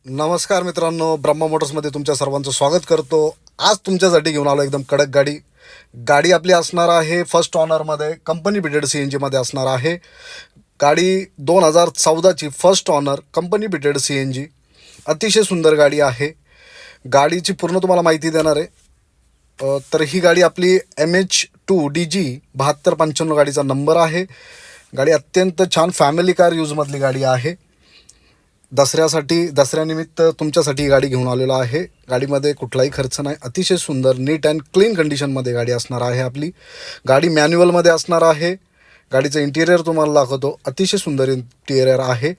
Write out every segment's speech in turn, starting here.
नमस्कार मित्रांनो, ब्रह्मा मोटर्समध्ये तुमच्या सर्वांचं स्वागत करतो. आज तुमच्यासाठी घेऊन आलो एकदम कडक गाडी. गाडी आपली असणार आहे फर्स्ट ऑनरमध्ये, कंपनी फिटेड CNGमध्ये असणार आहे. गाडी 2014ची first owner company fitted CNG. अतिशय सुंदर गाडी आहे. गाडीची पूर्ण तुम्हाला माहिती देणार आहे. तर ही गाडी आपली MH2DG 7295 गाडीचा नंबर आहे. गाडी अत्यंत छान फॅमिली कार यूजमधली गाडी आहे. दसऱ्यानिमित्त तुमच्यासाठी ही गाडी घेऊन आलेलो आहे. गाडीमध्ये कुठलाही खर्च नाही, अतिशय सुंदर नीट अँड क्लीन कंडिशनमध्ये गाडी असणार आहे आपली. गाडी मॅन्युअलमध्ये असणार आहे. गाडीचं इंटिरियर तुम्हाला दाखवतो. अतिशय सुंदर इंटिरियर आहे.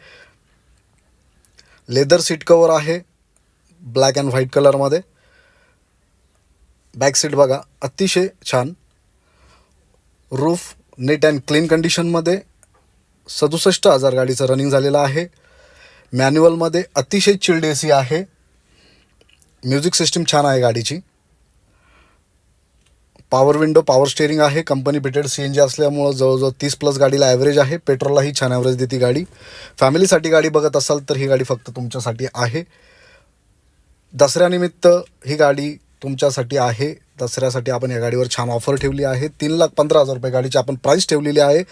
लेदर सीट कवर आहे ब्लॅक अँड व्हाईट कलरमध्ये. बॅक सीट बघा, अतिशय छान. रूफ नीट अँड क्लीन कंडिशनमध्ये. 67,000 गाडीचं रनिंग झालेलं आहे. मॅन्युअलमध्ये अतिशय चिल्ड AC आहे. म्युझिक सिस्टीम छान आहे गाडीची. पॉवर विंडो, पॉवर स्टेअरिंग आहे. कंपनी फिटेड CNG असल्यामुळं जवळजवळ 30+ गाडीला ॲव्हरेज आहे. पेट्रोललाही छान ॲव्हरेज देते गाडी. फॅमिलीसाठी गाडी बघत असाल तर ही गाडी फक्त तुमच्यासाठी आहे. दसऱ्यानिमित्त ही गाडी तुमच्यासाठी आहे. दसऱ्यासाठी आपण या गाडीवर छान ऑफर ठेवली आहे. 3,15,000 रुपये गाडीची आपण प्राईस ठेवलेली आहे.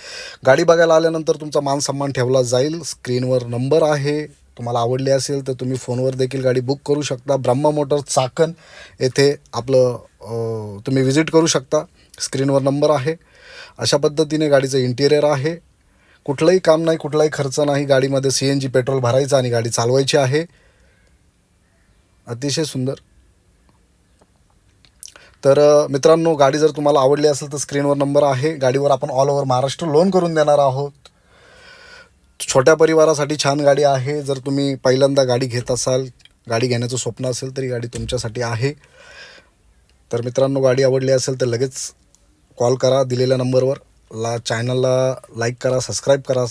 गाडी बघायला आल्यानंतर तुमचा मान सन्मान ठेवला जाईल. स्क्रीनवर नंबर आहे. तुम्हाला आवडली असेल तर तुम्ही फोनवर देखील गाडी बुक करू शकता. ब्रह्मा मोटर्स चाकण येथे आपलं तुम्ही विजिट करू शकता. स्क्रीनवर नंबर आहे. अशा पद्धतीने गाडीचं इंटिरियर आहे. कुठलंही काम नाही, कुठलाही खर्च नाही. गाडीमध्ये CNG पेट्रोल भरायचं आणि गाडी चालवायची आहे. अतिशय सुंदर. तर मित्रांनो, गाडी जर तुम्हाला आवडली असेल तर स्क्रीनवर नंबर आहे. गाडीवर आपण ऑल ओव्हर महाराष्ट्र लोन करून देणार आहोत. छोट्या परिवारासाठी छान गाडी आहे. जर तुम्ही पहिल्यांदा गाडी घेत असाल, गाडी घेण्याचं स्वप्न असेल तरी गाडी तुमच्यासाठी आहे. तर मित्रांनो, गाडी आवडली असेल तर लगेच कॉल करा दिलेल्या नंबरवर. चॅनलला लाईक करा, सबस्क्राईब करा.